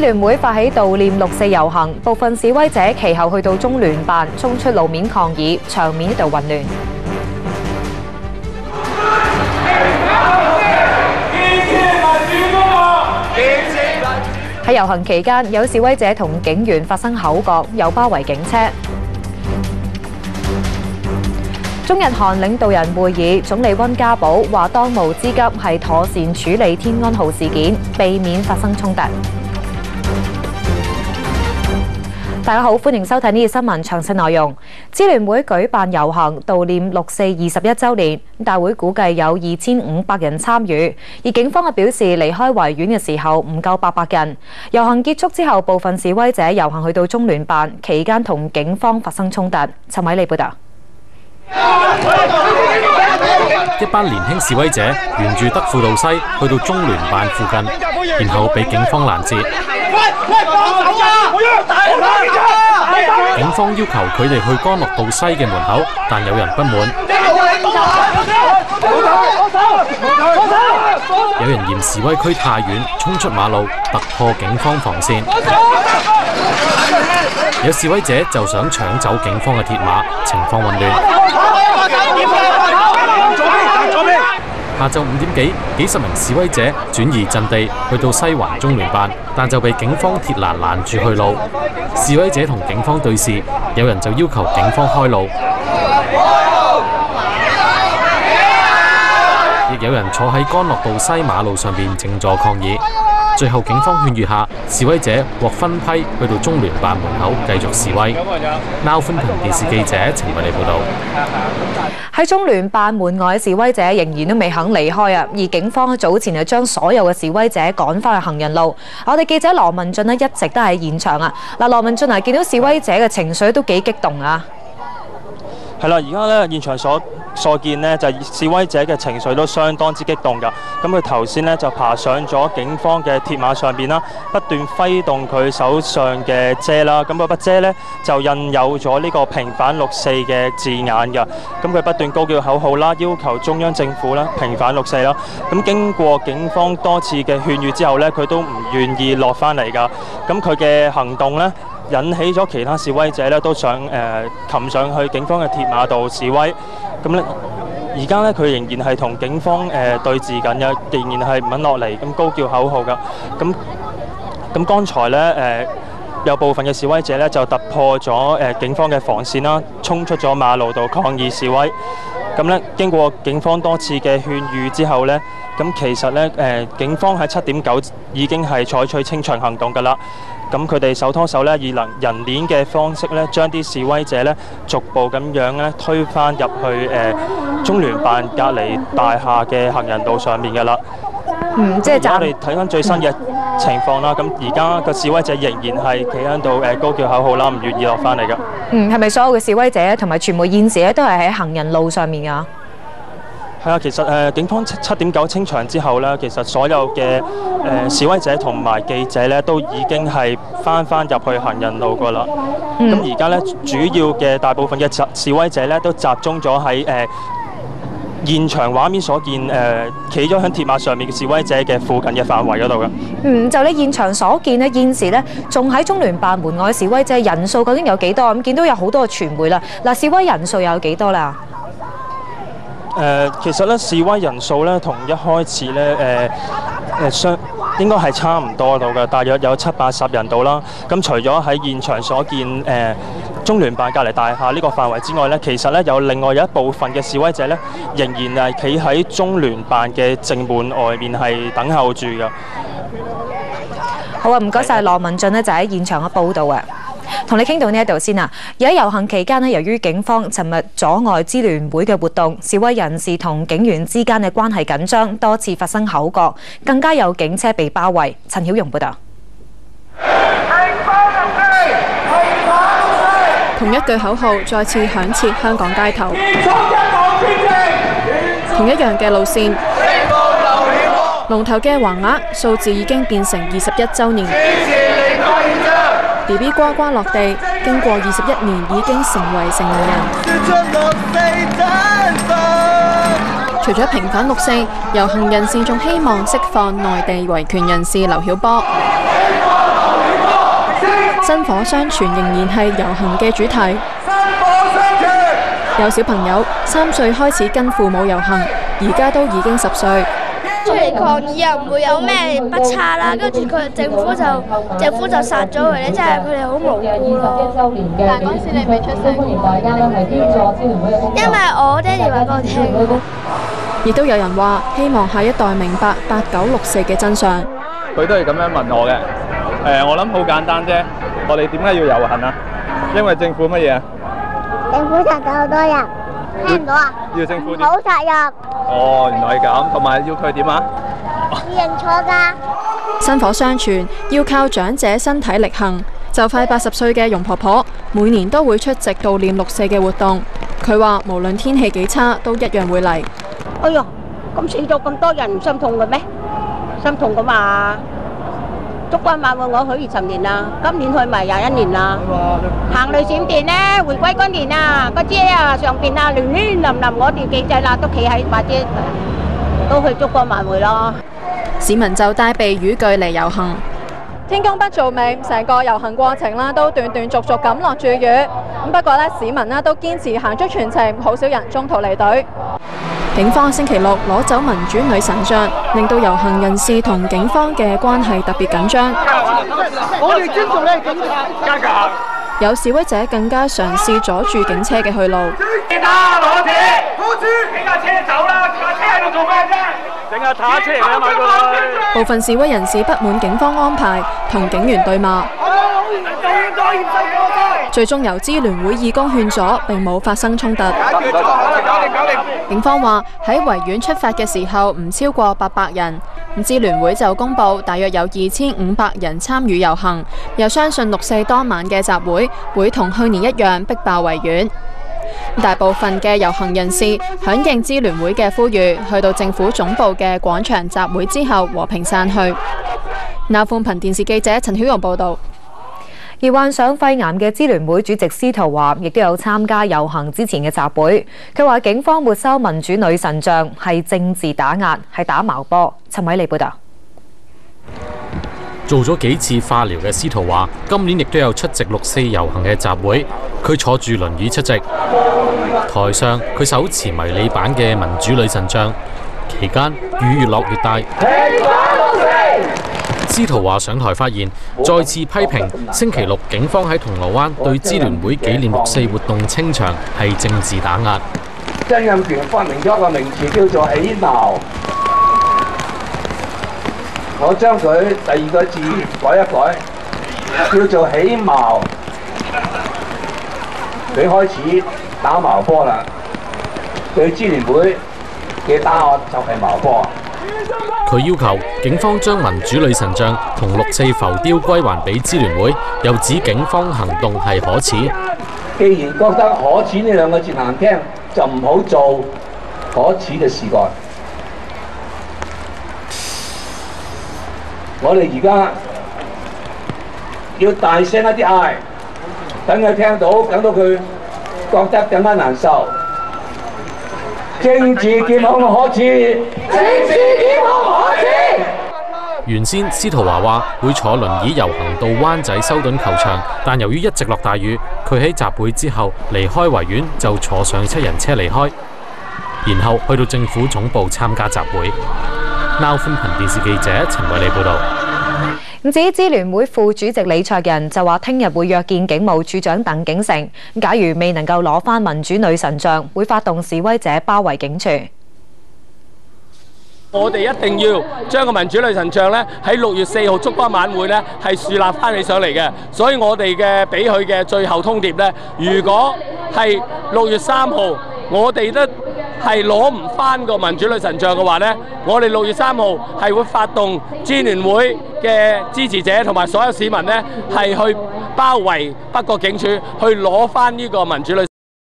支聯會發起悼念6·4遊行，部分示威者其後去到中聯辦衝出路面抗議，場面一度混亂。喺遊行期間，有示威者同警員發生口角，又包圍警車。中日韓領導人會議，總理溫家寶話當務之急係妥善處理天安號事件，避免發生衝突。大家好，歡迎收睇呢條新聞詳細內容。支聯會舉辦遊行悼念6·421週年，大會估計有2500人參與，而警方表示離開維園嘅時候唔夠800人。遊行結束之後，部分示威者遊行去到中聯辦，期間同警方發生衝突。陳偉利報道。一班年輕示威者沿住德輔道西去到中聯辦附近，然後被警方攔截。警方要求佢哋去干諾道西嘅門口，但有人不滿。有人嫌示威區太遠，衝出馬路，突破警方防線。有示威者就想搶走警方嘅鐵馬，情況混亂。下晝5點幾，幾十名示威者轉移陣地去到西環中聯辦，但就被警方鐵欄攔住去路。示威者同警方對峙，有人就要求警方開路，亦有人坐喺干諾道西馬路上邊靜坐抗議。最後警方勸喻下，示威者獲分批去到中聯辦門口繼續示威。Now 寬頻電視記者陳偉利報導。喺中聯辦門外嘅示威者仍然都未肯離開啊！而警方早前就將所有嘅示威者趕返去行人路。我哋記者羅文俊一直都喺現場啊！嗱，羅文俊見到示威者嘅情緒都幾激動啊！係啦，而家咧現場所見呢，就係示威者嘅情緒都相當之激動㗎。咁佢頭先呢，就爬上咗警方嘅鐵馬上邊啦，不斷揮動佢手上嘅遮啦。咁嗰把遮呢，就印有咗呢個平反6·4嘅字眼㗎。咁佢不斷高叫口號啦，要求中央政府啦平反6·4啦。咁經過警方多次嘅勸喻之後呢，佢都唔願意落翻嚟㗎。咁佢嘅行動呢，引起咗其他示威者咧都想擒上去警方嘅鐵馬度示威，咁咧而家咧佢仍然係同警方對峙緊嘅，仍然係唔肯落嚟，咁高叫口號噶。咁剛才咧有部分嘅示威者咧就突破咗警方嘅防線啦，衝出咗馬路度抗議示威。咁咧經過警方多次嘅勸喻之後咧，咁其實咧警方喺7點9已經係採取清場行動㗎啦。咁佢哋手拖手咧，以人鏈嘅方式咧，將啲示威者咧逐步咁樣咧推返入去中聯辦隔離大廈嘅行人道上面㗎啦。即係我哋睇翻最新嘅情況啦。咁而家個示威者仍然係企喺度高叫口號啦，唔願意落翻嚟㗎。係咪所有嘅示威者同埋傳媒現時咧都係喺行人路上面㗎？係啊，其實警方7點9清場之後咧，其實所有嘅示威者同埋記者咧都已經係翻入去行人路㗎啦。咁而家咧主要嘅大部分嘅示威者咧都集中咗喺現場畫面所見企咗喺鐵馬上面嘅示威者嘅附近嘅範圍嗰度嘅。就你現場所見咧，現時咧仲喺中聯辦門外嘅示威者人數究竟有幾多？咁見到有好多嘅傳媒啦。嗱，示威人數有幾多啦？其實咧示威人數咧同一開始咧應該係差唔多到嘅，大約有70-80人到啦。咁除咗喺現場所見中聯辦隔離大廈呢個範圍之外咧，其實咧有另外有一部分嘅示威者咧仍然係企喺中聯辦嘅正門外面係等候住嘅。好啊，唔該晒羅文俊呢就喺現場嘅報導啊。同你傾到呢一度先啊！而喺遊行期間呢，由於警方尋日阻礙支聯會嘅活動，示威人士同警員之間嘅關係緊張，多次發生口角，更加有警車被包圍。陳曉容報道。同一句口號再次響徹香港街頭，同一樣嘅路線，龍頭嘅橫額數字已經變成21週年。BB 呱呱落地，經過21年已經成為成年人。除咗平反6·4，遊行人士仲希望釋放內地維權人士劉曉波。薪火相傳仍然係遊行嘅主題。有小朋友3歲開始跟父母遊行，而家都已經10歲。出嚟抗議又唔會有咩不差啦，跟住政府就殺咗佢咧，即係佢哋好無辜咯。但係嗰陣時你未出聲，因為我爹哋話俾我聽。亦都有人話希望下一代明白8、9、6、4嘅真相。佢都係咁樣問我嘅。我諗好簡單啫。我哋點解要遊行啊？因為政府乜嘢啊？政府殺咗好多人，聽唔到啊？要政府好殺人。哦，原來係咁，同埋要佢點啊？要認錯㗎。薪火相傳要靠長者身體力行。就快80歲嘅容婆婆每年都會出席悼念6、4嘅活動。佢話無論天氣幾差，都一樣會嚟。哎呀，咁死咗咁多人，唔心痛嘅咩？心痛㗎嘛！燭光晚會我去20年啦，今年去埋21年啦。行雷閃電呢，回歸嗰年啊，個遮啊上邊啊亂亂淋淋，我哋記者啦都企喺把遮，都去燭光晚會咯。市民就帶備雨具嚟遊行。天公不造美，成個遊行過程啦都斷斷續續咁落住雨。咁不過呢，市民呢都堅持行足全程，好少人中途離隊。警方星期六攞走民主女神像，令到遊行人士同警方嘅關係特別緊張。我哋尊重你係警察。有示威者更加嘗試阻住警車嘅去路。攞車，俾架車走啦！架車喺度做咩啫？整架打車嚟啊嘛佢！部分示威人士不滿警方安排，同警員對罵。最終由支聯會義工勸阻，並冇發生衝突。警方話喺維園出發嘅時候唔超過800人，支聯會就公佈大約有2500人參與遊行，又相信6、4當晚嘅集會同去年一樣逼爆維園。大部分嘅遊行人士響應支聯會嘅呼籲，去到政府總部嘅廣場集會之後和平散去。鬧寬頻電視記者陳曉蓉報導。而患上肺癌嘅支聯會主席司徒華亦都有參加遊行之前嘅集會。佢話警方沒收民主女神像係政治打壓，係打矛波。陳偉利報導。做咗幾次化療嘅司徒華，今年亦都有出席6、4遊行嘅集會。佢坐住輪椅出席，台上佢手持迷你版嘅民主女神像。期間雨越落越大。司徒華上台發言，再次批評星期六警方喺銅鑼灣對支聯會紀念6、4活動清場係政治打壓。曾蔭權發明咗一個名詞叫做起錨，我將佢第2個字改一改，叫做起矛。佢開始打矛波啦，對支聯會嘅打壓就係矛波。佢要求警方將民主女神像同6、4浮雕歸還俾支聯會，又指警方行動係可恥。既然覺得可恥呢2個字難聽，就唔好做可恥嘅事幹。我哋而家要大聲一啲嗌，等佢聽到，等到佢覺得更加難受。政治檢控可恥，政治檢控可恥。原先司徒華話會坐輪椅遊行到灣仔修頓球場，但由於一直落大雨，佢喺集會之後離開維園就坐上7人車離開，然後去到政府總部參加集會。鬧寬頻電視記者陳偉利報導。至於支聯會副主席李卓人就話，聽日會約見警務處長鄧景成，假如未能夠攞返民主女神像，會發動示威者包圍警署。我哋一定要將個民主女神像咧喺6月4號燭光晚會咧係樹立翻起上嚟嘅，所以我哋嘅俾佢嘅最後通牒咧，如果係6月3號我哋都係攞唔翻個民主女神像嘅話咧，我哋6月3號係會發動支聯會嘅支持者同埋所有市民咧係去包圍北角警署，去攞翻呢個民主女。